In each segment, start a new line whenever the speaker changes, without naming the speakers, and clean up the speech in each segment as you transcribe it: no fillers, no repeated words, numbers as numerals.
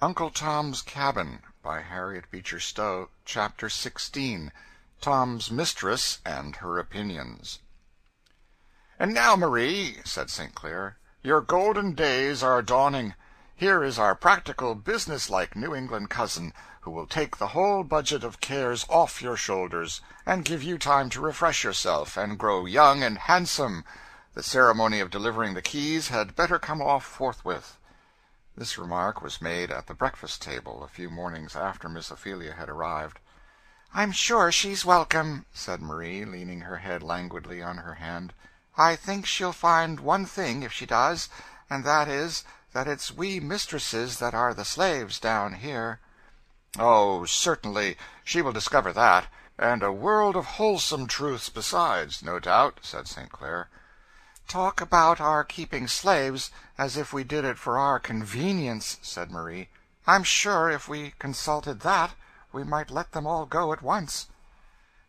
Uncle Tom's Cabin, by Harriet Beecher Stowe. Chapter 16. Tom's Mistress and Her Opinions. "And now, Marie," said St. Clair, "your golden days are dawning. Here is our practical, business-like New England cousin, who will take the whole budget of cares off your shoulders, and give you time to refresh yourself, and grow young and handsome. The ceremony of delivering the keys had better come off forthwith." This remark was made at the breakfast table a few mornings after Miss Ophelia had arrived.
"I'm sure she's welcome," said Marie, leaning her head languidly on her hand. "I think she'll find one thing, if she does, and that is, that it's we mistresses that are the slaves down here."
"Oh, certainly, she will discover that, and a world of wholesome truths besides, no doubt," said St. Clair.
"Talk about our keeping slaves as if we did it for our convenience," said Marie. "I'm sure if we consulted that, we might let them all go at once."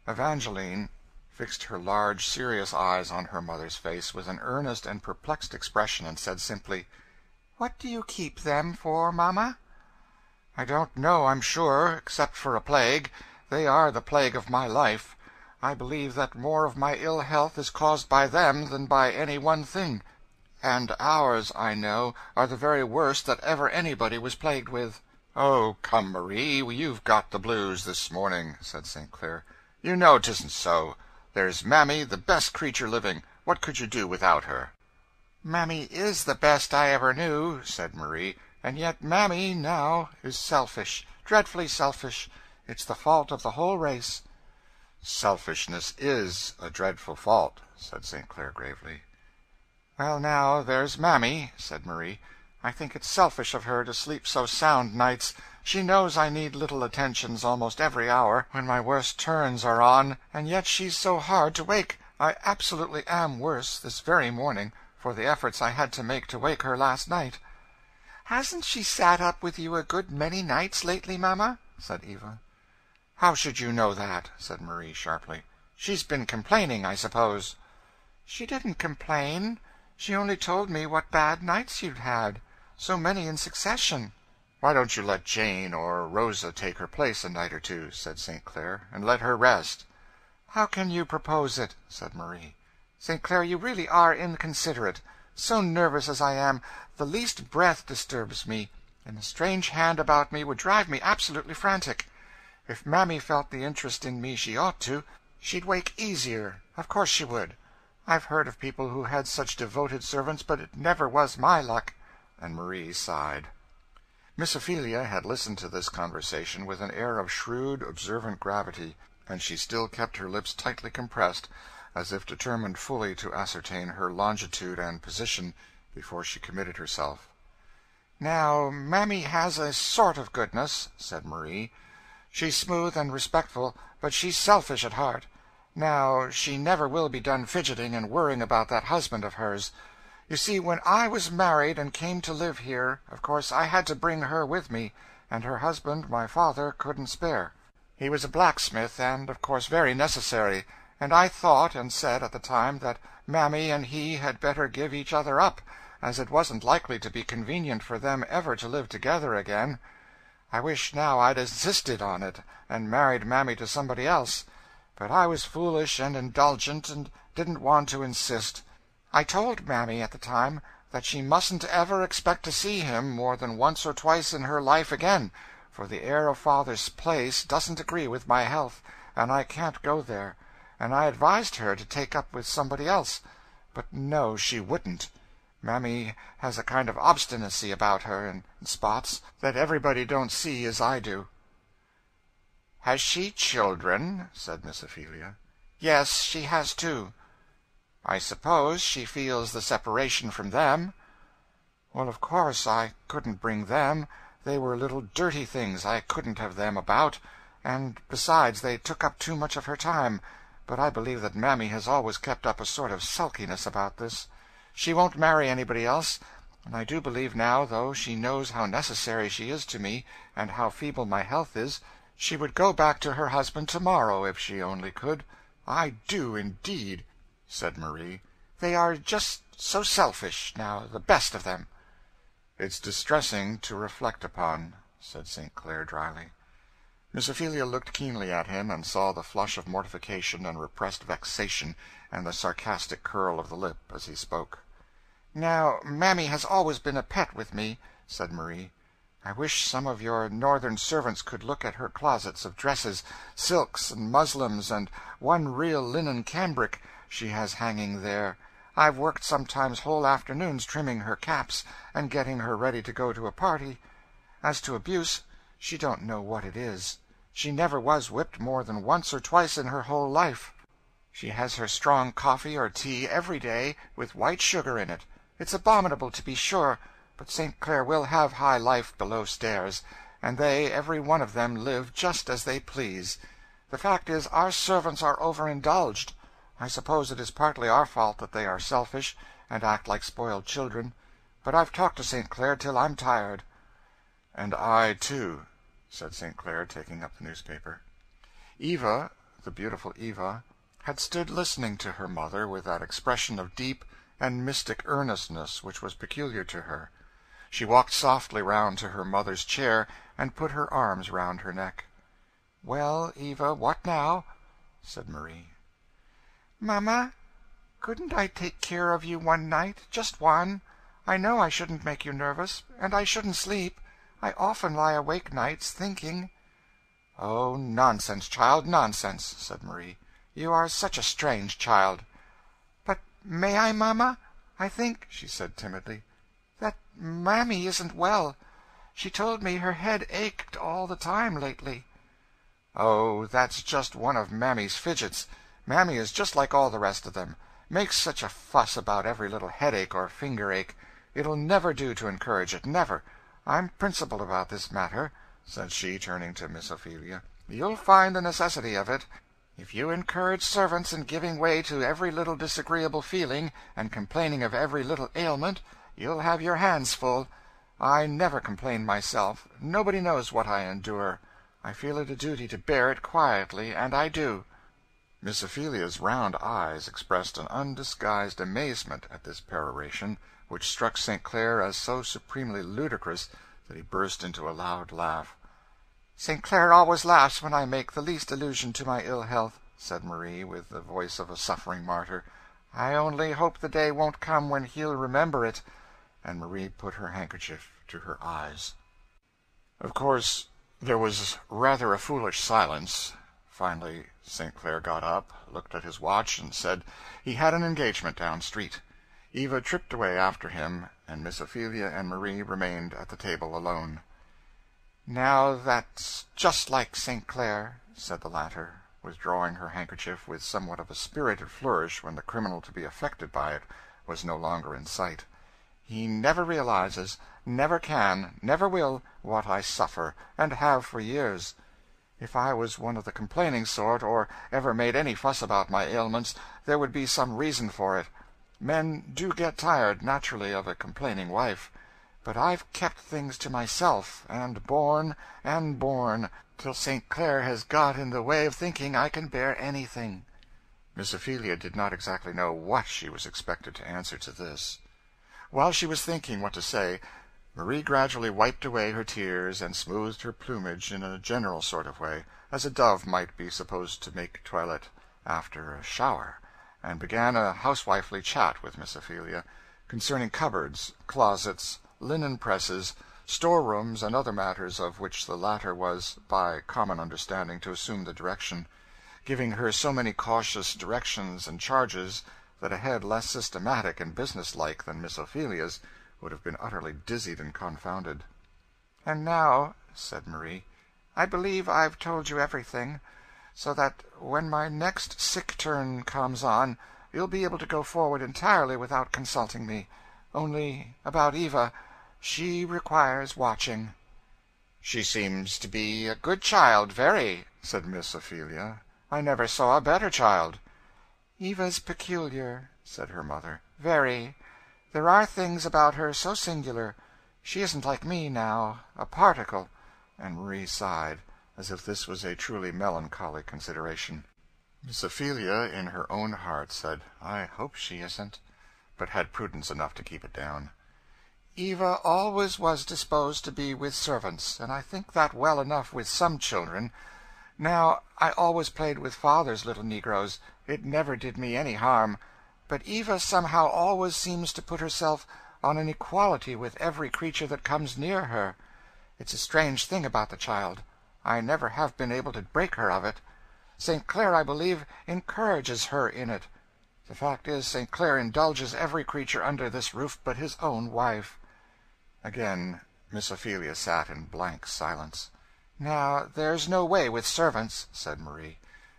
Evangeline fixed her large, serious eyes on her mother's face with an earnest and perplexed expression, and said simply,
"What do you keep them for, Mamma?"
"I don't know, I'm sure, except for a plague. They are the plague of my life. I believe that more of my ill health is caused by them than by any one thing. And ours, I know, are the very worst that ever anybody was plagued with." "Oh, come, Marie, you've got the blues this morning," said St. Clair. "You know 'tisn't so. There's Mammy, the best creature living. What could you do without her?"
"Mammy is the best I ever knew," said Marie, "and yet Mammy, now, is selfish, dreadfully selfish. It's the fault of the whole race."
"Selfishness is a dreadful fault," said St. Clair gravely.
"Well, now, there's Mammy," said Marie. "I think it's selfish of her to sleep so sound nights. She knows I need little attentions almost every hour, when my worst turns are on, and yet she's so hard to wake. I absolutely am worse, this very morning, for the efforts I had to make to wake her last night." "Hasn't she sat up with you a good many nights lately, Mamma?" said Eva.
"How should you know that?" said Marie sharply. "She's been complaining, I suppose."
"She didn't complain. She only told me what bad nights you'd had. So many in succession."
"Why don't you let Jane or Rosa take her place a night or two," said St. Clair, "and let her rest?"
"How can you propose it?" said Marie. "St. Clair, you really are inconsiderate. So nervous as I am, the least breath disturbs me, and a strange hand about me would drive me absolutely frantic. If Mammy felt the interest in me she ought to, she'd wake easier. Of course she would. I've heard of people who had such devoted servants, but it never was my luck."
And Marie sighed. Miss Ophelia had listened to this conversation with an air of shrewd, observant gravity, and she still kept her lips tightly compressed, as if determined fully to ascertain her longitude and position before she committed herself.
"Now, Mammy has a sort of goodness," said Marie. "She's smooth and respectful, but she's selfish at heart. Now, she never will be done fidgeting and worrying about that husband of hers. You see, when I was married and came to live here, of course I had to bring her with me, and her husband, my father, couldn't spare. He was a blacksmith, and of course very necessary, and I thought and said at the time that Mammy and he had better give each other up, as it wasn't likely to be convenient for them ever to live together again. I wish now I'd insisted on it, and married Mammy to somebody else. But I was foolish and indulgent, and didn't want to insist. I told Mammy at the time that she mustn't ever expect to see him more than once or twice in her life again, for the heir of father's place doesn't agree with my health, and I can't go there, and I advised her to take up with somebody else. But no, she wouldn't. Mammy has a kind of obstinacy about her, in spots, that everybody don't see as I do."
"Has she children?" said Miss Ophelia.
"Yes, she has two."
"I suppose she feels the separation from them?"
"Well, of course I couldn't bring them. They were little dirty things. I couldn't have them about. And besides, they took up too much of her time. But I believe that Mammy has always kept up a sort of sulkiness about this. She won't marry anybody else, and I do believe now, though she knows how necessary she is to me, and how feeble my health is, she would go back to her husband to-morrow if she only could. I do, indeed," said Marie. "They are just so selfish, now, the best of them."
"It's distressing to reflect upon," said St. Clair dryly. Miss Ophelia looked keenly at him, and saw the flush of mortification and repressed vexation, and the sarcastic curl of the lip as he spoke.
"Now, Mammy has always been a pet with me," said Marie. "I wish some of your northern servants could look at her closets of dresses, silks, and muslins, and one real linen cambric she has hanging there. I've worked sometimes whole afternoons trimming her caps, and getting her ready to go to a party. As to abuse, she don't know what it is. She never was whipped more than once or twice in her whole life. She has her strong coffee or tea every day, with white sugar in it. It's abominable, to be sure, but St. Clair will have high life below stairs, and they, every one of them, live just as they please. The fact is, our servants are overindulged. I suppose it is partly our fault that they are selfish, and act like spoiled children, but I've talked to St. Clair till I'm tired."
"And I, too," said St. Clair, taking up the newspaper. Eva, the beautiful Eva, had stood listening to her mother with that expression of deep and mystic earnestness which was peculiar to her. She walked softly round to her mother's chair, and put her arms round her neck.
"Well, Eva, what now?" said Marie. "Mamma, couldn't I take care of you one night, just one? I know I shouldn't make you nervous, and I shouldn't sleep. I often lie awake nights, thinking."
"Oh, nonsense, child, nonsense," said Marie.
"You are such a strange child." "But may I, mamma? I think," she said timidly, "that Mammy isn't well. She told me her head ached all the time lately."
"Oh, that's just one of Mammy's fidgets. Mammy is just like all the rest of them. Makes such a fuss about every little headache or finger ache. It'll never do to encourage it, never. I'm principled about this matter," said she, turning to Miss Ophelia. "You'll find the necessity of it. If you encourage servants in giving way to every little disagreeable feeling, and complaining of every little ailment, you'll have your hands full. I never complain myself. Nobody knows what I endure. I feel it a duty to bear it quietly, and I do." Miss Ophelia's round eyes expressed an undisguised amazement at this peroration, which struck St. Clair as so supremely ludicrous that he burst into a loud laugh.
"St. Clair always laughs when I make the least allusion to my ill health," said Marie, with the voice of a suffering martyr. "I only hope the day won't come when he'll remember it." And Marie put her handkerchief to her eyes. Of course, there was rather a foolish silence. Finally St. Clair got up, looked at his watch, and said he had an engagement down street. Eva tripped away after him, and Miss Ophelia and Marie remained at the table alone. "Now that's just like St. Clair," said the latter, withdrawing her handkerchief with somewhat of a spirited flourish when the criminal to be affected by it was no longer in sight. "He never realizes, never can, never will, what I suffer, and have for years. If I was one of the complaining sort, or ever made any fuss about my ailments, there would be some reason for it. Men do get tired, naturally, of a complaining wife. But I've kept things to myself, and borne, till St. Clair has got in the way of thinking I can bear anything."
Miss Ophelia did not exactly know what she was expected to answer to this.
While she was thinking what to say,
Marie gradually wiped away her tears and smoothed her plumage in a general sort of way, as a dove might be supposed to make toilette after a shower, and began a housewifely chat with Miss Ophelia concerning cupboards, closets, linen presses, storerooms, and other matters of which the latter was, by common understanding, to assume the direction, giving her so many cautious directions and charges that a head less systematic and businesslike than Miss Ophelia's would have been utterly dizzied and confounded.
"And now," said Marie, "I believe I've told you everything, so that when my next sick turn comes on you'll be able to go forward entirely without consulting me. Only about Eva, she requires watching."
"She seems to be a good child, very," said Miss Ophelia.
"I never saw a better child." "Eva's peculiar," said her mother, "very. There are things about her so singular. She isn't like me, now, a particle," and Marie sighed, as if this was a truly melancholy consideration.
Miss Ophelia, in her own heart, said, "I hope she isn't," but had prudence enough to keep it down.
Eva always was disposed to be with servants, and I think that well enough with some children. Now, I always played with father's little negroes. It never did me any harm. But Eva somehow always seems to put herself on an equality with every creature that comes near her. It's a strange thing about the child. I never have been able to break her of it. St. Clair, I believe, encourages her in it. The fact is, St. Clair indulges every creature under this roof but his own wife." Again Miss Ophelia sat in blank silence. "Now, there's no way with servants," said Marie,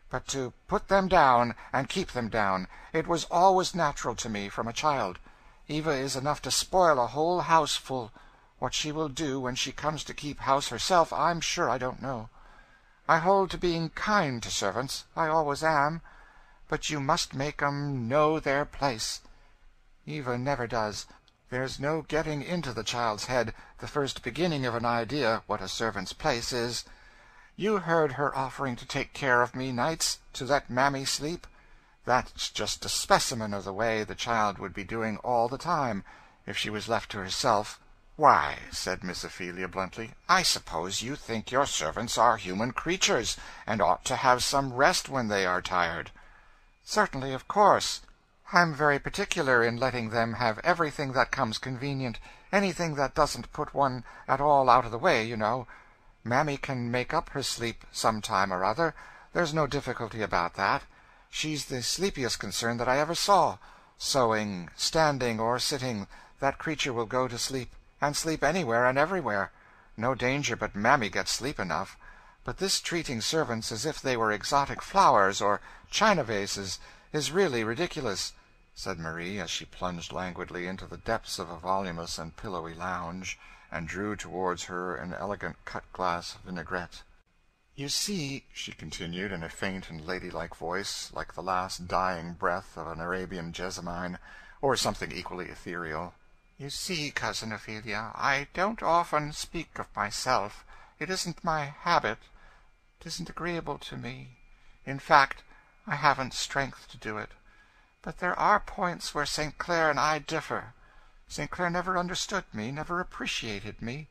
"but to put them down and keep them down. It was always natural to me from a child. Eva is enough to spoil a whole house full. What she will do when she comes to keep house herself, I'm sure I don't know. I hold to being kind to servants. I always am. But you must make 'em know their place. Eva never does. There's no getting into the child's head the first beginning of an idea what a servant's place is. You heard her offering to take care of me nights, to let Mammy sleep. That's just a specimen of the way the child would be doing all the time, if she was left to herself." "Why," said Miss Ophelia bluntly, "I suppose you think your servants are human creatures, and ought to have some rest when they are tired." "Certainly, of course. I'm very particular in letting them have everything that comes convenient, anything that doesn't put one at all out of the way, you know. Mammy can make up her sleep some time or other. There's no difficulty about that. She's the sleepiest concern that I ever saw. Sewing, standing, or sitting, that creature will go to sleep, and sleep anywhere and everywhere. No danger but Mammy gets sleep enough. But this treating servants as if they were exotic flowers or china vases is really ridiculous," said Marie, as she plunged languidly into the depths of a voluminous and pillowy lounge, and drew towards her an elegant cut-glass vinaigrette. "You see," she continued, in a faint and ladylike voice, like the last dying breath of an Arabian jessamine, or something equally ethereal, "you see, Cousin Ophelia, I don't often speak of myself. It isn't my habit. It isn't agreeable to me. In fact, I haven't strength to do it. But there are points where St. Clair and I differ. St. Clair never understood me, never appreciated me.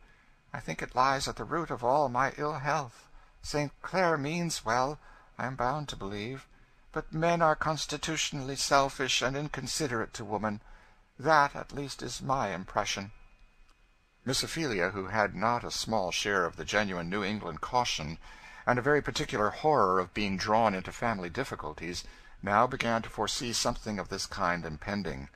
I think it lies at the root of all my ill health. St. Clair means well, I am bound to believe, but men are constitutionally selfish and inconsiderate to woman. That, at least, is my impression." Miss Ophelia, who had not a small share of the genuine New England caution, and a very particular horror of being drawn into family difficulties, now began to foresee something of this kind impending.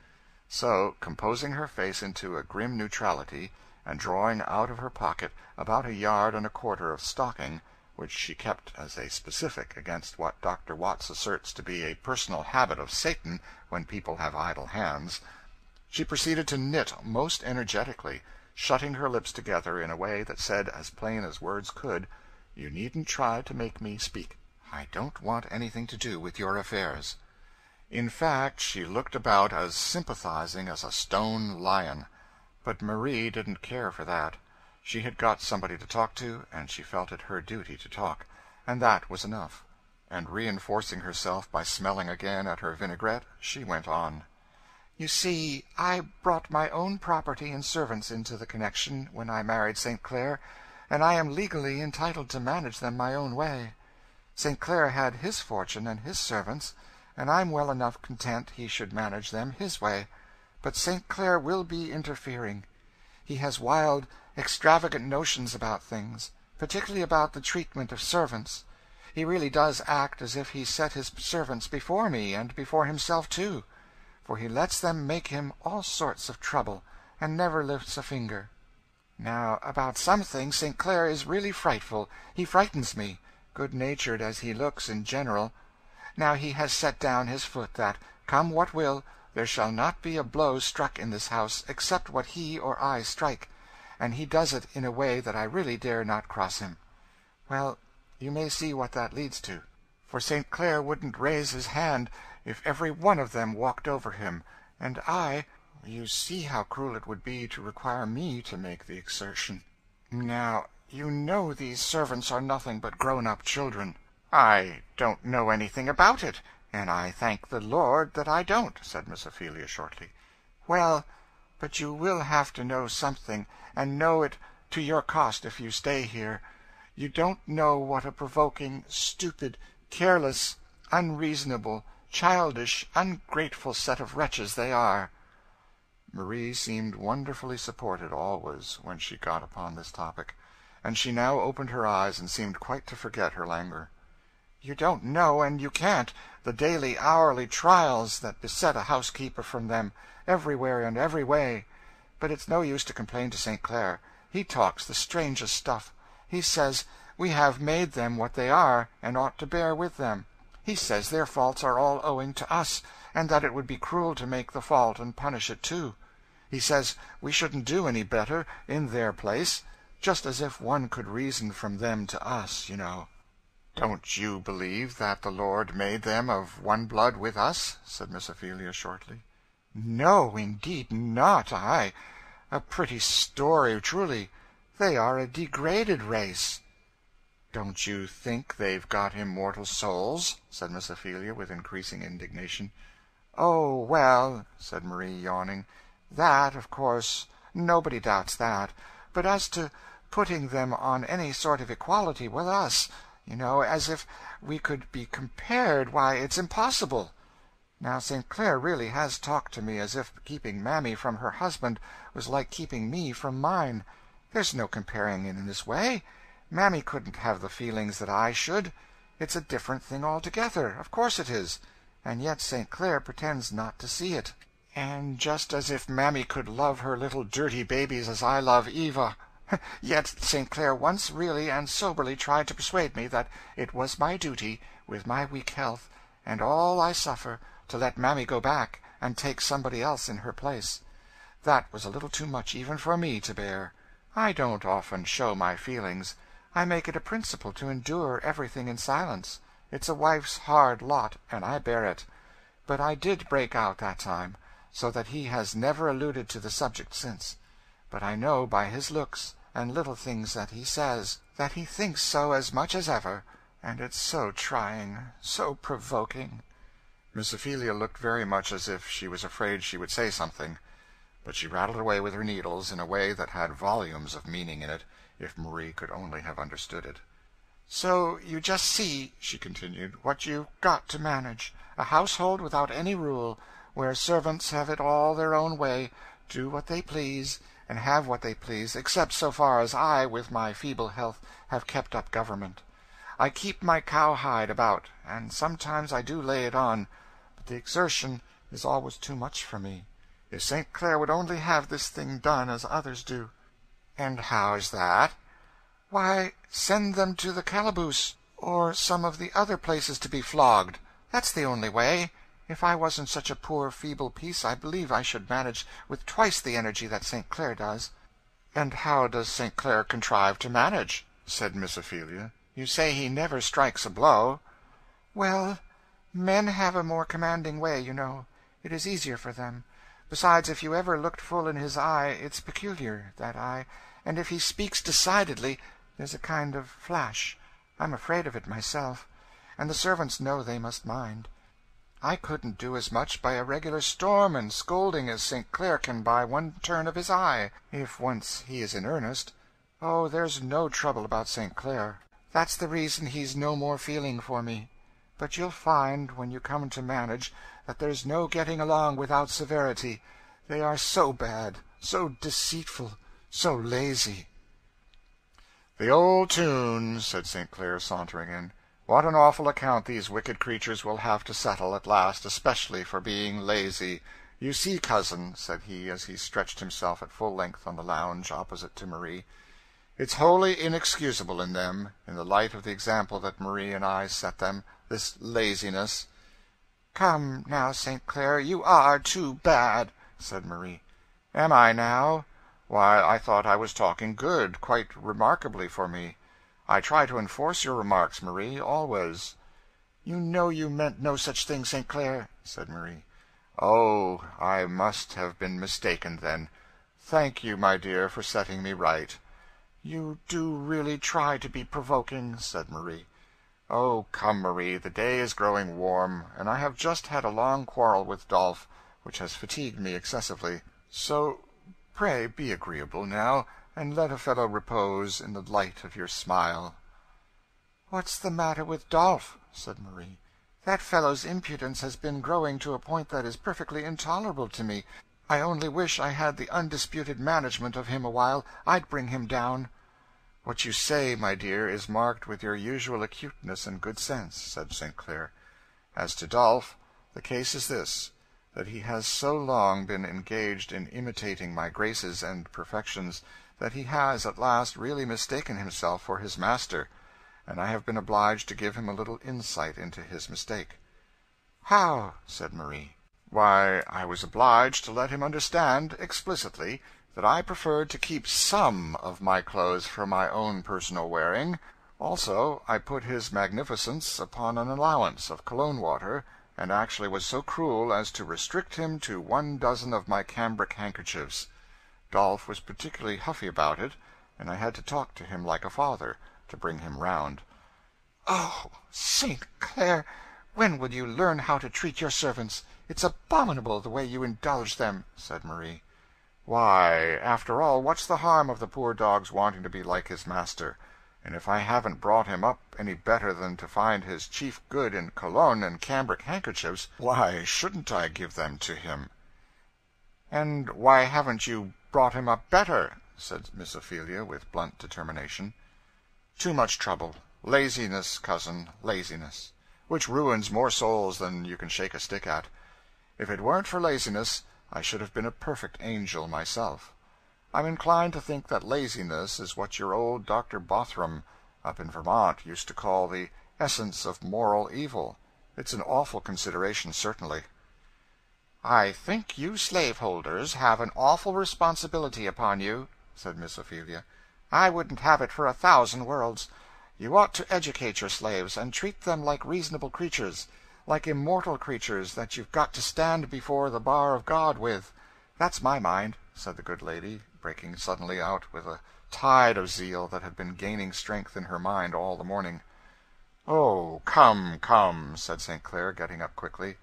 So, composing her face into a grim neutrality, and drawing out of her pocket about 1.25 yards of stocking, which she kept as a specific against what Dr. Watts asserts to be a personal habit of Satan when people have idle hands, she proceeded to knit most energetically, shutting her lips together in a way that said as plain as words could, "You needn't try to make me speak. I don't want anything to do with your affairs." In fact, she looked about as sympathizing as a stone lion. But Marie didn't care for that. She had got somebody to talk to, and she felt it her duty to talk, and that was enough. And reinforcing herself by smelling again at her vinaigrette, she went on. "You see, I brought my own property and servants into the connection when I married St. Clair, and I am legally entitled to manage them my own way. St. Clair had his fortune and his servants, and I'm well enough content he should manage them his way. But St. Clair will be interfering. He has wild, extravagant notions about things, particularly about the treatment of servants. He really does act as if he set his servants before me, and before himself too, for he lets them make him all sorts of trouble, and never lifts a finger. Now, about some things St. Clair is really frightful. He frightens me, good-natured as he looks in general. Now he has set down his foot that, come what will, there shall not be a blow struck in this house except what he or I strike, and he does it in a way that I really dare not cross him. Well, you may see what that leads to, for St. Clair wouldn't raise his hand if every one of them walked over him, and you see how cruel it would be to require me to make the exertion. Now, you know these servants are nothing but grown-up children." "I don't know anything about it, and I thank the Lord that I don't," said Miss Ophelia shortly. "Well, But you will have to know something, and know it to your cost if you stay here. You don't know what a provoking, stupid, careless, unreasonable, childish, ungrateful set of wretches they are."
Marie seemed wonderfully supported always when she got upon this topic, and she now opened her eyes and seemed quite to forget her languor.
"You don't know, and you can't, the daily, hourly trials that beset a housekeeper from them, everywhere and every way. But it's no use to complain to St. Clair. He talks the strangest stuff. He says we have made them what they are, and ought to bear with them. He says their faults are all owing to us, and that it would be cruel to make the fault and punish it too. He says we shouldn't do any better in their place, just as if one could reason from them to us, you know."
"Don't you believe that the Lord made them of one blood with us?" said Miss Ophelia shortly.
"No, indeed not I. A pretty story, truly. They are a degraded race."
"Don't you think they've got immortal souls?" said Miss Ophelia, with increasing indignation.
"Oh, well," said Marie, yawning, "that, of course, nobody doubts that. But as to putting them on any sort of equality with us, you know, as if we could be compared, why, it's impossible. Now St. Clair really has talked to me as if keeping Mammy from her husband was like keeping me from mine. There's no comparing in this way. Mammy couldn't have the feelings that I should. It's a different thing altogether. Of course it is. And yet St. Clair pretends not to see it. And just as if Mammy could love her little dirty babies as I love Eva. Yet St. Clair once really and soberly tried to persuade me that it was my duty, with my weak health, and all I suffer, to let Mammy go back and take somebody else in her place. That was a little too much even for me to bear. I don't often show my feelings. I make it a principle to endure everything in silence. It's a wife's hard lot, and I bear it. But I did break out that time, so that he has never alluded to the subject since. But I know by his looks and little things that he says, that he thinks so as much as ever, and it's so trying, so provoking."
Miss Ophelia looked very much as if she was afraid she would say something, but she rattled away with her needles in a way that had volumes of meaning in it, if Marie could only have understood it.
"So you just see," she continued, "what you've got to manage. A household without any rule, where servants have it all their own way, do what they please, and have what they please, except so far as I, with my feeble health, have kept up government. I keep my cowhide about, and sometimes I do lay it on, but the exertion is always too much for me. If St. Clair would only have this thing done as others do."
"And how's that?"
"Why, send them to the calaboose, or some of the other places to be flogged. That's the only way. If I wasn't such a poor feeble piece, I believe I should manage with twice the energy that St. Clair does."
"And how does St. Clair contrive to manage?" said Miss Ophelia.
"You say he never strikes a blow." "Well, men have a more commanding way, you know. It is easier for them. Besides, if you ever looked full in his eye, it's peculiar, that eye, and if he speaks decidedly, there's a kind of flash. I'm afraid of it myself, and the servants know they must mind. I couldn't do as much by a regular storm and scolding as St. Clair can by one turn of his eye, if once he is in earnest. Oh, there's no trouble about St. Clair. That's the reason he's no more feeling for me. But you'll find, when you come to manage, that there's no getting along without severity. They are so bad, so deceitful, so lazy."
"The old tune," said St. Clair, sauntering in. "What an awful account these wicked creatures will have to settle at last, especially for being lazy. You see, cousin," said he, as he stretched himself at full length on the lounge opposite to Marie, "it's wholly inexcusable in them, in the light of the example that Marie and I set them, this laziness."
"Come, now, St. Clair, you are too bad," said Marie.
"Am I, now? Why, I thought I was talking good, quite remarkably for me. I try to enforce your remarks, Marie, always."
"You know you meant no such thing, St. Clair," said Marie.
"Oh, I must have been mistaken, then. Thank you, my dear, for setting me right."
"You do really try to be provoking," said Marie.
"Oh, come, Marie, the day is growing warm, and I have just had a long quarrel with Dolph, which has fatigued me excessively. So Pray be agreeable now, and let a fellow repose in the light of your smile."
"What's the matter with Dolph?" said Marie. "That fellow's impudence has been growing to a point that is perfectly intolerable to me. I only wish I had the undisputed management of him a while. I'd bring him down."
"What you say, my dear, is marked with your usual acuteness and good sense," said St. Clair. "As to Dolph, the case is this, that he has so long been engaged in imitating my graces and perfections that he has at last really mistaken himself for his master, and I have been obliged to give him a little insight into his mistake."
"How?" said Marie.
"Why, I was obliged to let him understand, explicitly, that I preferred to keep some of my clothes for my own personal wearing. Also, I put his magnificence upon an allowance of cologne water, and actually was so cruel as to restrict him to 12 of my cambric handkerchiefs. Dolph was particularly huffy about it, and I had to talk to him like a father, to bring him round."
"Oh, St. Clair, when will you learn how to treat your servants? It's abominable the way you indulge them," said Marie.
"Why, after all, what's the harm of the poor dog's wanting to be like his master? And if I haven't brought him up any better than to find his chief good in cologne and cambric handkerchiefs, why shouldn't I give them to him?" "And why haven't you brought him up better?" said Miss Ophelia, with blunt determination. "Too much trouble. Laziness, cousin, laziness, which ruins more souls than you can shake a stick at. If it weren't for laziness, I should have been a perfect angel myself. I'm inclined to think that laziness is what your old Dr. Bothram, up in Vermont, used to call the essence of moral evil. It's an awful consideration, certainly."
"I think you slaveholders have an awful responsibility upon you," said Miss Ophelia. "I wouldn't have it for 1,000 worlds. You ought to educate your slaves, and treat them like reasonable creatures, like immortal creatures that you've got to stand before the bar of God with. That's my mind," said the good lady, breaking suddenly out with a tide of zeal that had been gaining strength in her mind all the morning.
"Oh, come, come," said St. Clair, getting up quickly.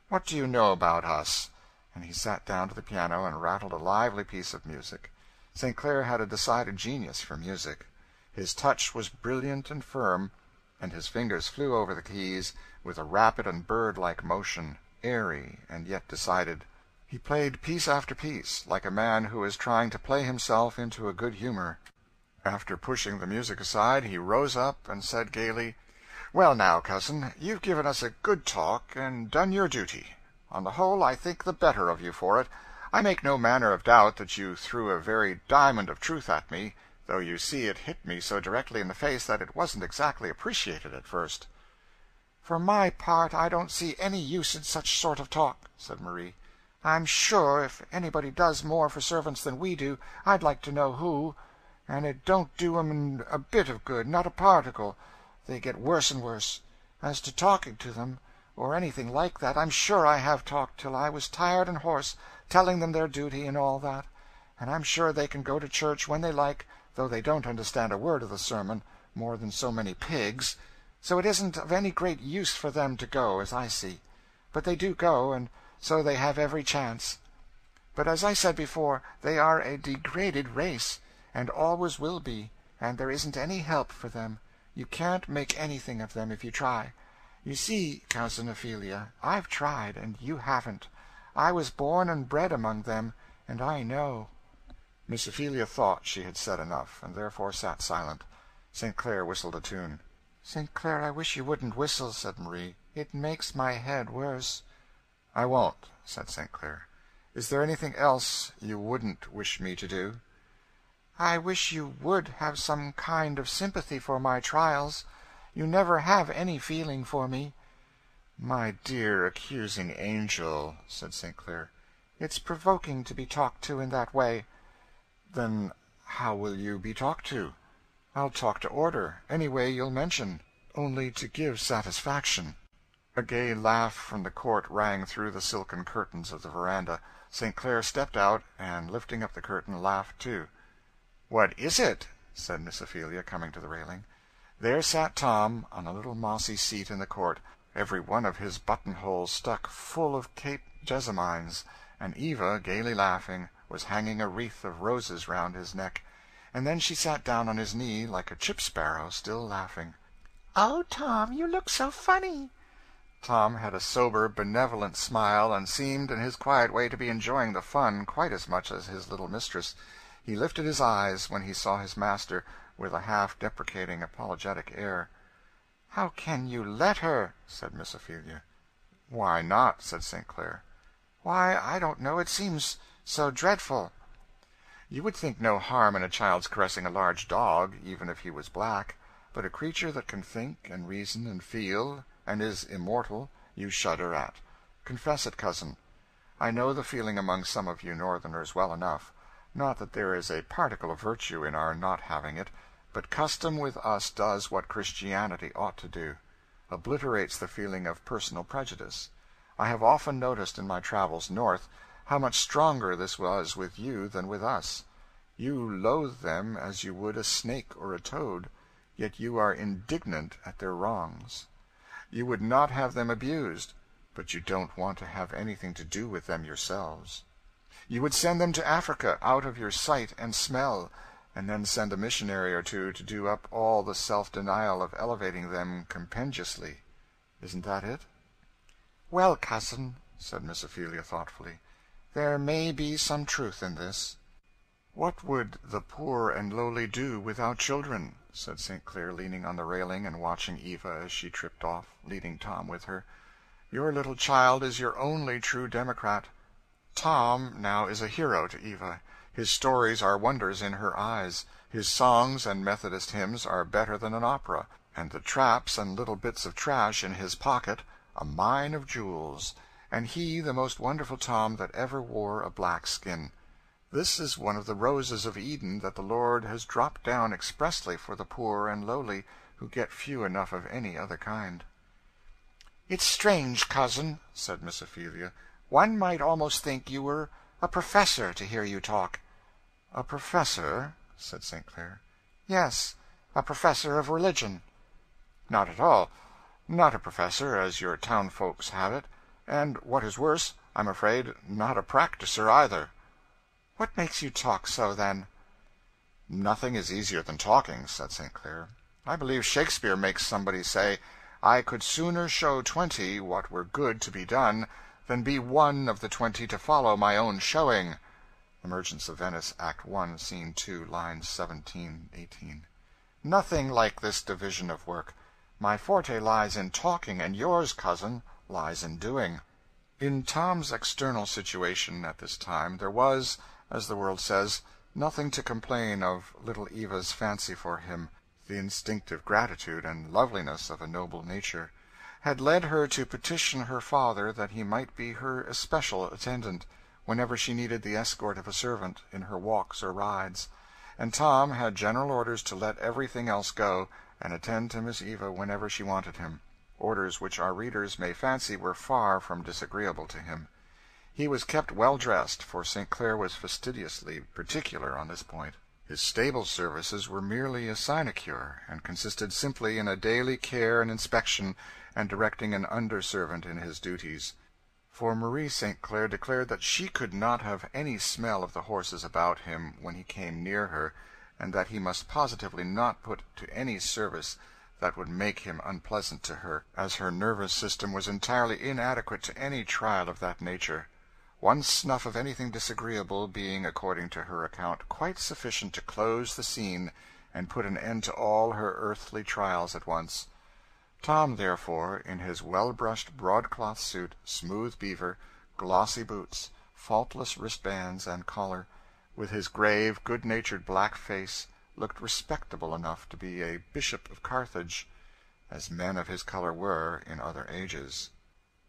"What do you know about us?" And he sat down to the piano and rattled a lively piece of music. St. Clair had a decided genius for music. His touch was brilliant and firm, and his fingers flew over the keys with a rapid and bird-like motion, airy and yet decided. He played piece after piece, like a man who is trying to play himself into a good humor. After pushing the music aside, he rose up and said gaily, "Well now, cousin, you've given us a good talk, and done your duty. On the whole, I think the better of you for it. I make no manner of doubt that you threw a very diamond of truth at me, though you see it hit me so directly in the face that it wasn't exactly appreciated at first."
"For my part, I don't see any use in such sort of talk," said Marie. "I'm sure if anybody does more for servants than we do, I'd like to know who. And it don't do 'em a bit of good, not a particle. They get worse and worse. As to talking to them, or anything like that, I'm sure I have talked till I was tired and hoarse, telling them their duty and all that. And I'm sure they can go to church when they like, though they don't understand a word of the sermon, more than so many pigs. So it isn't of any great use for them to go, as I see. But they do go, and so they have every chance. But as I said before, they are a degraded race, and always will be, and there isn't any help for them. You can't make anything of them if you try. You see, Cousin Ophelia, I've tried, and you haven't. I was born and bred among them, and I know."
Miss Ophelia thought she had said enough, and therefore sat silent. St. Clair whistled a tune.
"St. Clair, I wish you wouldn't whistle," said Marie. "It makes my head worse."
"I won't," said St. Clair. "Is there anything else you wouldn't wish me to do?"
"I wish you would have some kind of sympathy for my trials. You never have any feeling for me."
"My dear accusing angel," said St. Clair.
"It's provoking to be talked to in that way."
"Then how will you be talked to?" "I'll talk to order, any way you'll mention, only to give satisfaction." A gay laugh from the court rang through the silken curtains of the veranda. St. Clair stepped out, and lifting up the curtain, laughed too. "What is it?" said Miss Ophelia, coming to the railing. There sat Tom on a little mossy seat in the court, every one of his buttonholes stuck full of Cape jessamines, and Eva, gaily laughing,
was hanging a wreath of roses round his neck, and then she sat down on his knee like a chip sparrow, still laughing. "Oh, Tom, you look so funny!" Tom had a sober, benevolent smile, and seemed in his quiet way to be enjoying the fun quite as much as his little mistress. He lifted his eyes when he saw his master, with a half-deprecating, apologetic air. "How can you let her?" said Miss Ophelia. "Why not?" said St. Clair. "Why, I don't know. It seems so dreadful." You would think no harm in a child's caressing a large dog, even if he was black, but a creature that can think and reason and feel, and is immortal, you shudder at. Confess it, cousin. I know the feeling among some of you Northerners well enough. Not that there is a particle of virtue in our not having it, but custom with us does what Christianity ought to do obliterates the feeling of personal prejudice. I have often noticed in my travels north how much stronger this was with you than with us. You loathe them as you would a snake or a toad, yet you are indignant at their wrongs. You would not have them abused, but you don't want to have anything to do with them yourselves. You would send them to Africa out of your sight and smell, and then send a missionary or two to do up all the self-denial of elevating them compendiously. Isn't that it?" "Well, cousin," said Miss Ophelia thoughtfully, "there may be some truth in this." "What would the poor and lowly do without children?" said St. Clair, leaning on the railing and watching Eva as she tripped off, leading Tom with her. "Your little child is your only true democrat. Tom now is a hero to Eva. His stories are wonders in her eyes. His songs and Methodist hymns are better than an opera, and the traps and little bits of trash in his pocket a mine of jewels, and he the most wonderful Tom that ever wore a black skin. This is one of the roses of Eden that the Lord has dropped down expressly for the poor and lowly, who get few enough of any other kind." "It's strange, cousin," said Miss Ophelia. "One might almost think you were a professor to hear you talk." "A professor?" said St. Clair. "Yes, a professor of religion." "Not at all. Not a professor, as your town folks have it, and, what is worse, I'm afraid, not a practicer either." "What makes you talk so, then?" "Nothing is easier than talking," said St. Clair. "I believe Shakespeare makes somebody say, 'I could sooner show 20 what were good to be done, than be one of the 20 to follow my own showing.'" The Merchants of Venice, Act 1, Scene 2, lines 17, 18. "Nothing like this division of work. My forte lies in talking, and yours, cousin, lies in doing." In Tom's external situation at this time there was, as the world says, nothing to complain of little Eva's fancy for him. The instinctive gratitude and loveliness of a noble nature had led her to petition her father that he might be her especial attendant, whenever she needed the escort of a servant, in her walks or rides, and Tom had general orders to let everything else go, and attend to Miss Eva whenever she wanted him, orders which our readers may fancy were far from disagreeable to him. He was kept well dressed, for St. Clair was fastidiously particular on this point. His stable services were merely a sinecure, and consisted simply in a daily care and inspection, and directing an under-servant in his duties. For Marie St. Clair declared that she could not have any smell of the horses about him when he came near her, and that he must positively not put to any service that would make him unpleasant to her, as her nervous system was entirely inadequate to any trial of that nature. One snuff of anything disagreeable being, according to her account, quite sufficient to close the scene and put an end to all her earthly trials at once. Tom, therefore, in his well-brushed broadcloth suit, smooth beaver, glossy boots, faultless wristbands and collar, with his grave, good-natured black face, looked respectable enough to be a bishop of Carthage, as men of his color were in other ages.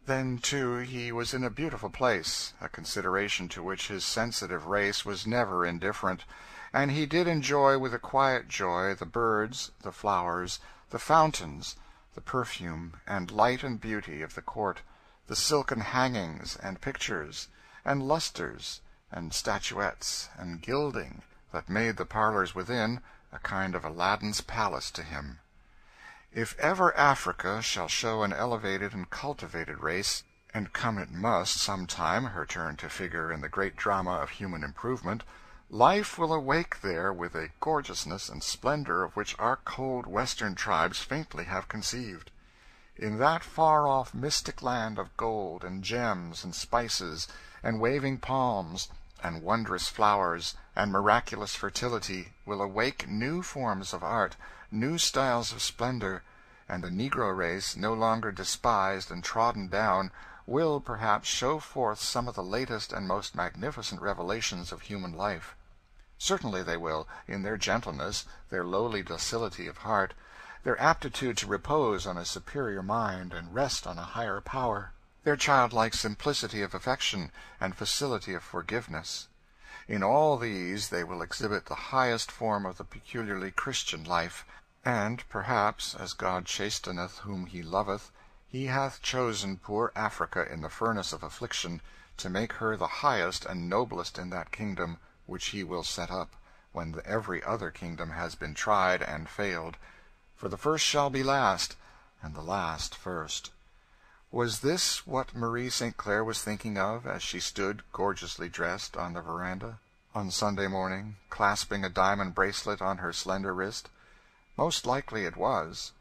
Then, too, he was in a beautiful place, a consideration to which his sensitive race was never indifferent, and he did enjoy with a quiet joy the birds, the flowers, the fountains, the perfume and light and beauty of the court, the silken hangings and pictures, and lustres, and statuettes, and gilding, that made the parlors within a kind of Aladdin's palace to him. If ever Africa shall show an elevated and cultivated race,
and come it must some time, her turn to figure in the great drama of human improvement, life will awake there with a gorgeousness and splendor of which our cold Western tribes faintly have conceived. In that far-off mystic land of gold and gems and spices and waving palms and wondrous flowers and miraculous fertility will awake new forms of art, new styles of splendor, and the Negro race, no longer despised and trodden down, will perhaps show forth some of the latest and most magnificent revelations of human life. Certainly they will, in their gentleness, their lowly docility of heart, their aptitude to repose on a superior mind and rest on a higher power, their childlike simplicity of affection and facility of forgiveness. In all these they will exhibit the highest form of the peculiarly Christian life, and perhaps, as God chasteneth whom he loveth, he hath chosen poor Africa in the furnace of affliction, to make her the highest and noblest in that kingdom which he will set up, when every other kingdom has been tried and failed. For the first shall be last, and the last first. Was this what Marie St. Clair was thinking of as she stood, gorgeously dressed, on the veranda, on Sunday morning, clasping a diamond bracelet on her slender wrist? Most likely it was.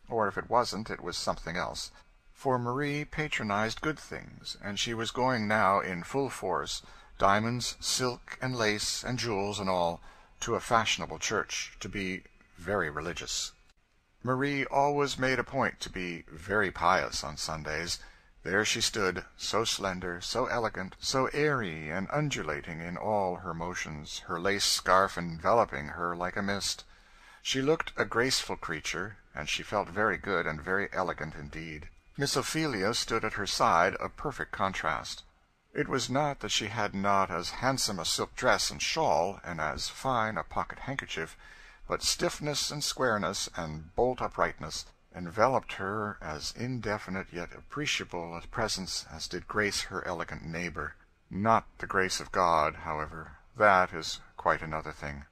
Or if it wasn't, it was something else. For Marie patronized good things, and she was going now in full force, diamonds, silk, and lace, and jewels, and all, to a fashionable church, to be very religious. Marie always made a point to be very pious on Sundays. There she stood, so slender, so elegant, so airy and undulating in all her motions, her lace scarf enveloping her like a mist. She looked a graceful creature, and she felt very good and very elegant indeed. Miss Ophelia stood at her side, a perfect contrast. It was not that she had not as handsome a silk dress and shawl, and as fine a pocket handkerchief, but stiffness and squareness and bolt uprightness enveloped her as indefinite yet appreciable a presence as did grace her elegant neighbor. Not the grace of God, however. That is quite another thing.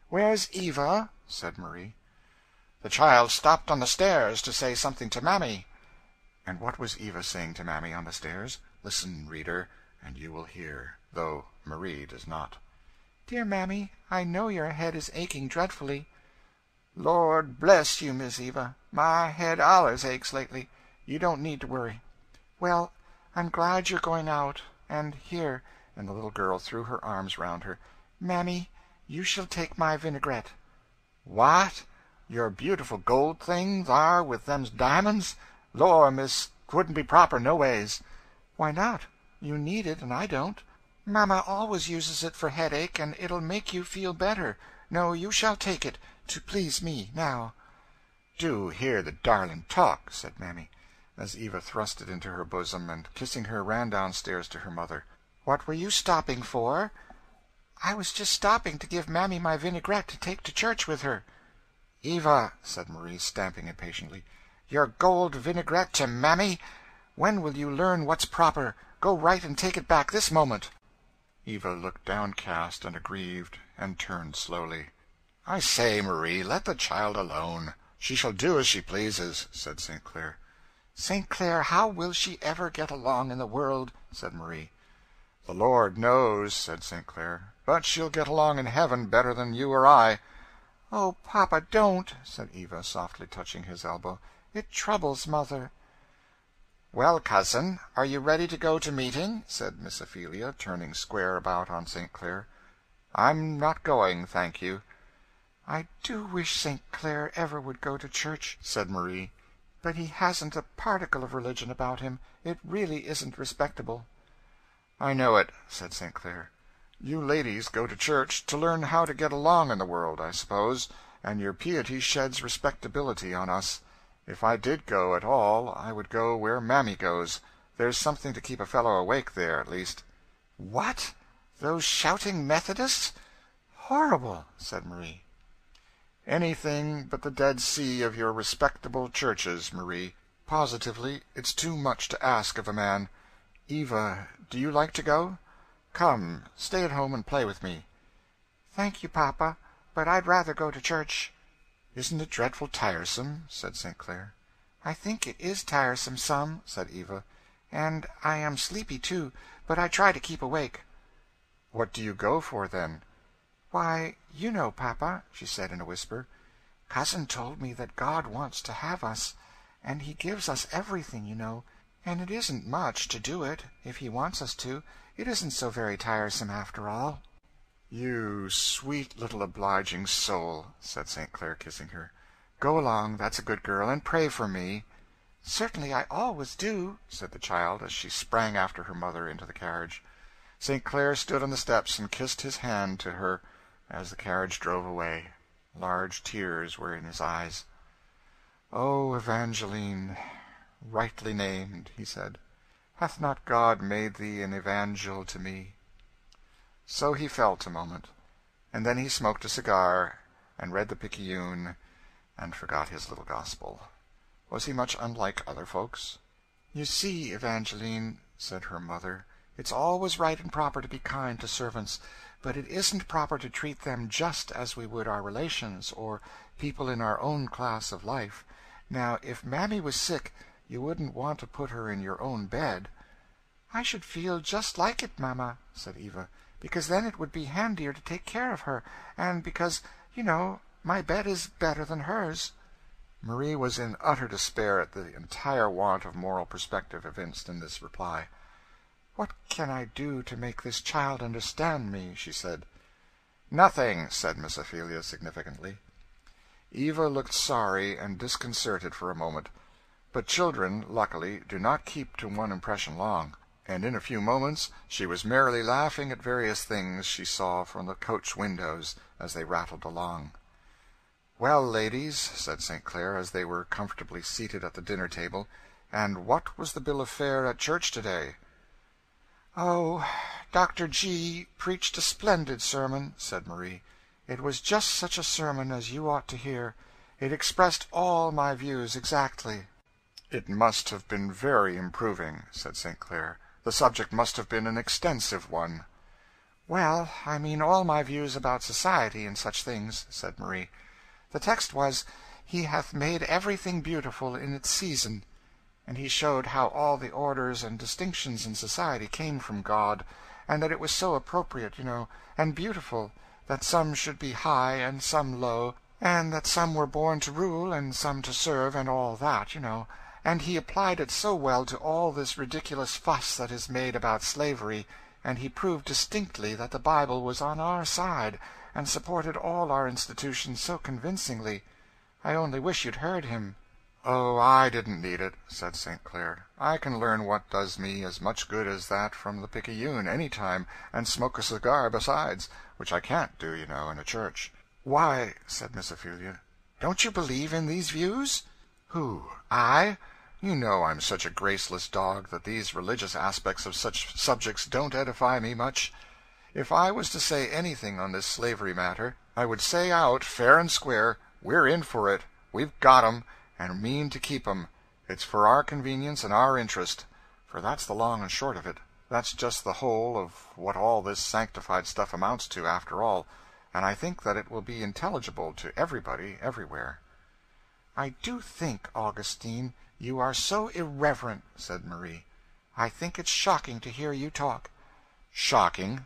"Where's Eva?" said Marie. "The child stopped on the stairs to say something to Mammy."
And what was Eva saying to Mammy on the stairs? Listen, reader, and you will hear, though Marie does not.
"Dear Mammy, I know your head is aching dreadfully." "Lord bless you, Miss Eva, my head allers aches lately. You don't need to worry." "Well, I'm glad you're going out. And here," and the little girl threw her arms round her, "Mammy, you shall take my vinaigrette." "What? Your beautiful gold thing thar with them diamonds? Lor, miss, 'twouldn't be proper no ways." "Why not? You need it, and I don't. Mamma always uses it for headache, and it'll make you feel better. No, you shall take it, to please me, now."
"Do hear the darling talk," said Mammy, as Eva thrust it into her bosom, and kissing her ran downstairs to her mother.
"What were you stopping for?" "I was just stopping to give Mammy my vinaigrette to take to church with her." "Eva," said Marie, stamping impatiently, "your gold vinaigrette to Mammy? When will you learn what's proper? Go right and take it back this moment." Eva looked downcast and aggrieved, and turned slowly.
"I say, Marie, let the child alone. She shall do as she pleases," said St. Clair.
"St. Clair, how will she ever get along in the world?" said Marie.
"The Lord knows," said St. Clair, "but she'll get along in heaven better than you or I."
"Oh, papa, don't," said Eva, softly touching his elbow. "It troubles mother." "Well, cousin, are you ready to go to meeting?" said Miss Ophelia, turning square about on St. Clair. "I'm not going, thank you." "I do wish St. Clair ever would go to church," said Marie. "But he hasn't a particle of religion about him. It really isn't respectable."
"I know it," said St. Clair. "You ladies go to church to learn how to get along in the world, I suppose, and your piety sheds respectability on us. If I did go at all, I would go where Mammy goes. There's something to keep a fellow awake there, at least."
"What? Those shouting Methodists? Horrible!" said Marie.
"Anything but the Dead Sea of your respectable churches, Marie. Positively, it's too much to ask of a man. Eva, do you like to go? Come, stay at home and play with me."
"Thank you, papa, but I'd rather go to church."
"Isn't it dreadful tiresome?" said St. Clair.
"I think it is tiresome some," said Eva. and I am sleepy, too, but I try to keep awake."
"What do you go for, then?"
"Why, you know, Papa," she said in a whisper, "Cousin told me that God wants to have us, and he gives us everything, you know, and it isn't much to do it, if he wants us to. It isn't so very tiresome, after all."
"You sweet little obliging soul," said St. Clair, kissing her. "Go along, that's a good girl, and pray for me."
"Certainly, I always do," said the child, as she sprang after her mother into the carriage.
St. Clair stood on the steps and kissed his hand to her as the carriage drove away. Large tears were in his eyes. "Oh, Evangeline, rightly named," he said. "Hath not God made thee an evangel to me?" So he felt a moment, and then he smoked a cigar, and read the Picayune, and forgot his little gospel. Was he much unlike other folks?
"You see, Evangeline," said her mother, "it's always right and proper to be kind to servants, but it isn't proper to treat them just as we would our relations, or people in our own class of life. Now, if Mammy was sick, you wouldn't want to put her in your own bed." "I should feel just like it, mamma," said Eva, "because then it would be handier to take care of her, and because, you know, my bed is better than hers."
Marie was in utter despair at the entire want of moral perspective evinced in this reply.
"What can I do to make this child understand me?" she said.
"Nothing," said Miss Ophelia significantly. Eva looked sorry and disconcerted for a moment, but children, luckily, do not keep to one impression long, and in a few moments she was merrily laughing at various things she saw from the coach windows as they rattled along. "Well, ladies," said St. Clair, as they were comfortably seated at the dinner table, "and what was the bill of fare at church to-day?"
"Oh, Dr. G. preached a splendid sermon," said Marie. "It was just such a sermon as you ought to hear. It expressed all my views exactly."
"It must have been very improving," said St. Clair. "The subject must have been an extensive one."
"Well, I mean all my views about society and such things," said Marie. "The text was, 'He hath made everything beautiful in its season.' And he showed how all the orders and distinctions in society came from God, and that it was so appropriate, you know, and beautiful, that some should be high and some low, and that some were born to rule and some to serve, and all that, you know. And he applied it so well to all this ridiculous fuss that is made about slavery, and he proved distinctly that the Bible was on our side, and supported all our institutions so convincingly. I only wish you'd heard him."
"Oh, I didn't need it," said St. Clair. "I can learn what does me as much good as that from the Picayune any time, and smoke a cigar besides, which I can't do, you know, in a church."
"Why," said Miss Ophelia, "don't you believe in these views?"
"Who, I? You know I'm such a graceless dog that these religious aspects of such subjects don't edify me much. If I was to say anything on this slavery matter, I would say out, fair and square, we're in for it, we've got 'em, and mean to keep 'em. It's for our convenience and our interest, for that's the long and short of it. That's just the whole of what all this sanctified stuff amounts to, after all, and I think that it will be intelligible to everybody, everywhere."
"I do think, Augustine, you are so irreverent," said Marie. "I think it's shocking to hear you talk."
"Shocking?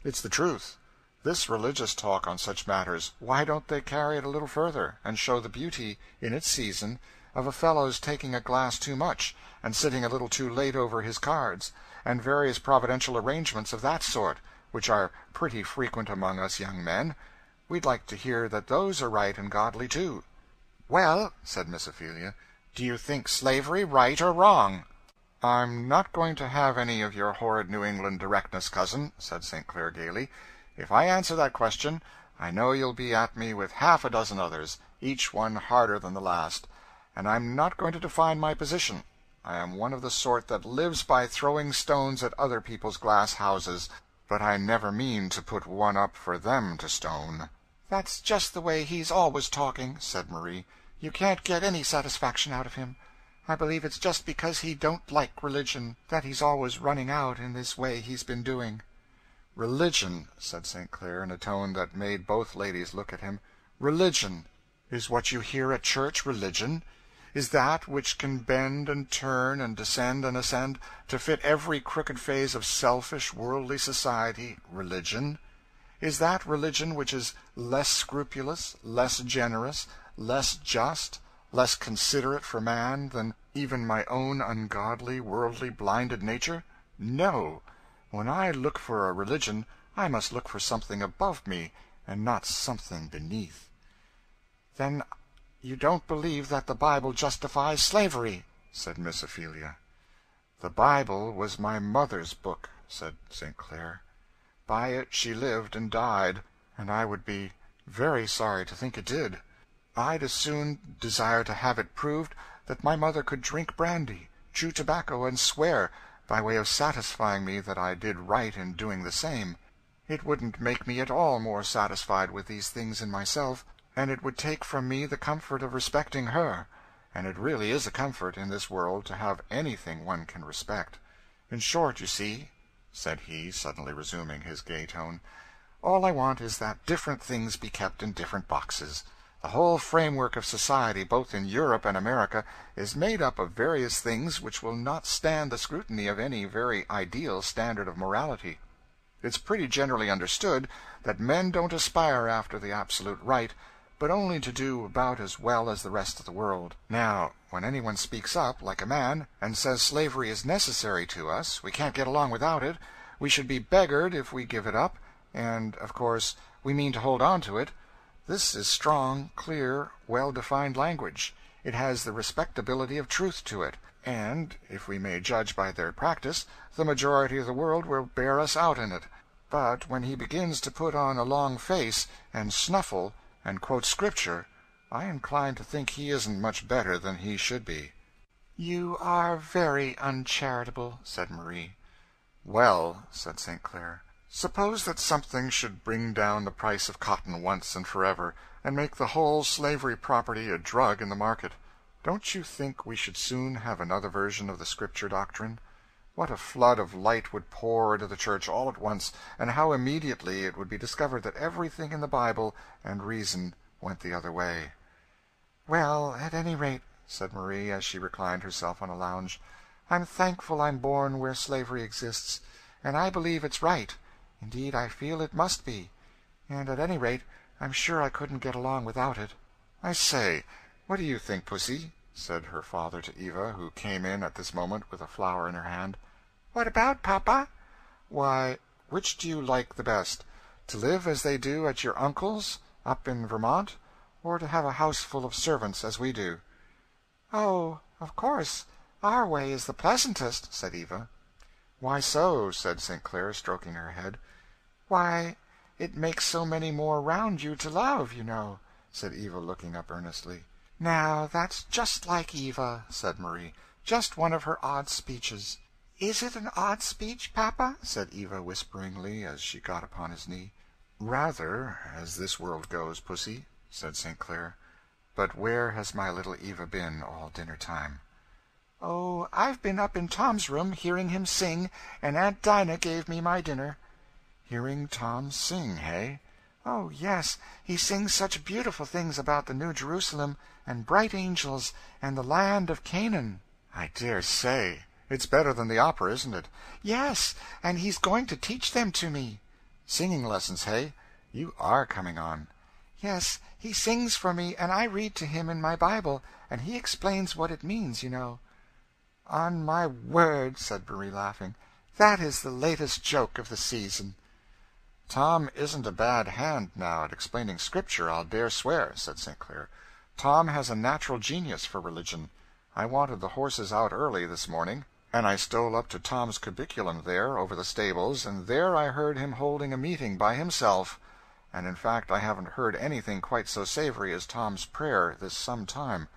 It's the truth. This religious talk on such matters, why don't they carry it a little further, and show the beauty, in its season, of a fellow's taking a glass too much, and sitting a little too late over his cards, and various providential arrangements of that sort, which are pretty frequent among us young men? We'd like to hear that those are right and godly, too."
"Well," said Miss Ophelia, "do you think slavery right or wrong?"
"I'm not going to have any of your horrid New England directness, cousin," said St. Clair gaily. "If I answer that question, I know you'll be at me with half a dozen others, each one harder than the last, and I'm not going to define my position. I am one of the sort that lives by throwing stones at other people's glass houses, but I never mean to put one up for them to stone."
"That's just the way he's always talking," said Marie. "You can't get any satisfaction out of him. I believe it's just because he don't like religion that he's always running out in this way he's been doing."
"Religion," said St. Clair, in a tone that made both ladies look at him. "Religion! Is what you hear at church religion?
Is that which can bend and turn and descend and ascend to fit every crooked phase of selfish, worldly society, religion? Is that religion which is less scrupulous, less generous, less just, less considerate for man than even my own ungodly, worldly, blinded nature? No. When I look for a religion, I must look for something above me, and not something beneath. Then you don't believe that the Bible justifies slavery, said Miss Ophelia. The Bible was my mother's book, said St. Clair. By it she lived and died, and I would be very sorry to think it did. I'd as soon desire to have it proved that my mother could drink brandy, chew tobacco, and swear, by way of satisfying me that I did right in doing the same. It wouldn't make me at all more satisfied with these things in myself, and it would take from me the comfort of respecting her, and it really is a comfort in this world to have anything one can respect. In short, you see, said he, suddenly resuming his gay tone, all I want is that different things be kept in different boxes. The whole framework of society, both in Europe and America, is made up of various things which will not stand the scrutiny of any very ideal standard of morality. It's pretty generally understood that men don't aspire after the absolute right, but only to do about as well as the rest of the world. Now, when anyone speaks up, like a man, and says slavery is necessary to us, we can't get along without it, we should be beggared if we give it up, and, of course, we mean to hold on to it. This is strong, clear, well-defined language. It has the respectability of truth to it, and, if we may judge by their practice, the majority of the world will bear us out in it. But when he begins to put on a long face, and snuffle, and quote Scripture, I incline to think he isn't much better than he should be. You are very uncharitable, said Marie. Well, said St. Clair, suppose that something should bring down the price of cotton once and forever, and make the whole slavery property a drug in the market. Don't you think we should soon have another version of the Scripture doctrine? What a flood of light would pour into the church all at once, and how immediately it would be discovered that everything in the Bible and reason went the other way. Well, at any rate, said Marie, as she reclined herself on a lounge, I'm thankful I'm born where slavery exists, and I believe it's right. Indeed, I feel it must be, and at any rate, I'm sure I couldn't get along without it. I say, what do you think, Pussy? Said her father to Eva, who came in at this moment with a flower in her hand. What about, Papa? Why, which do you like the best, to live as they do at your uncle's, up in Vermont, or to have a house full of servants as we do? Oh, of course, our way is the pleasantest, said Eva. Why so? Said St. Clair, stroking her head. Why, it makes so many more round you to love, you know, said Eva, looking up earnestly. Now, that's just like Eva, said Marie, just one of her odd speeches. Is it an odd speech, Papa? Said Eva whisperingly, as she got upon his knee. Rather, as this world goes, Pussy, said St. Clair. But where has my little Eva been all dinner-time? Oh, I've been up in Tom's room, hearing him sing, and Aunt Dinah gave me my dinner. Hearing Tom sing, hey? Oh, yes, he sings such beautiful things about the New Jerusalem, and bright angels, and the land of Canaan. I dare say. It's better than the opera, isn't it? Yes, and he's going to teach them to me. Singing lessons, hey? You are coming on. Yes, he sings for me, and I read to him in my Bible, and he explains what it means, you know. On my word, said Marie, laughing, that is the latest joke of the season. Tom isn't a bad hand now at explaining Scripture, I'll dare swear, said St. Clair. Tom has a natural genius for religion. I wanted the horses out early this morning, and I stole up to Tom's cubiculum there, over the stables, and there I heard him holding a meeting by himself, and in fact I haven't heard anything quite so savory as Tom's prayer this some time.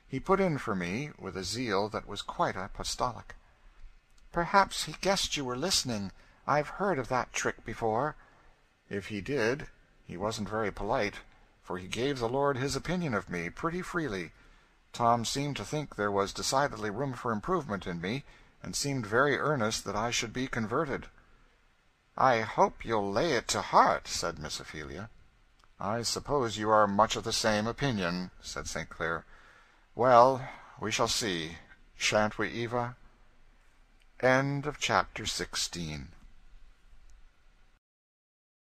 He put in for me with a zeal that was quite apostolic. Perhaps he guessed you were listening. I've heard of that trick before. If he did, he wasn't very polite, for he gave the Lord his opinion of me pretty freely. Tom seemed to think there was decidedly room for improvement in me, and seemed very earnest that I should be converted. I hope you'll lay it to heart, said Miss Ophelia. I suppose you are much of the same opinion, said St. Clair. Well,
we shall see. Shan't we, Eva? End of chapter 16.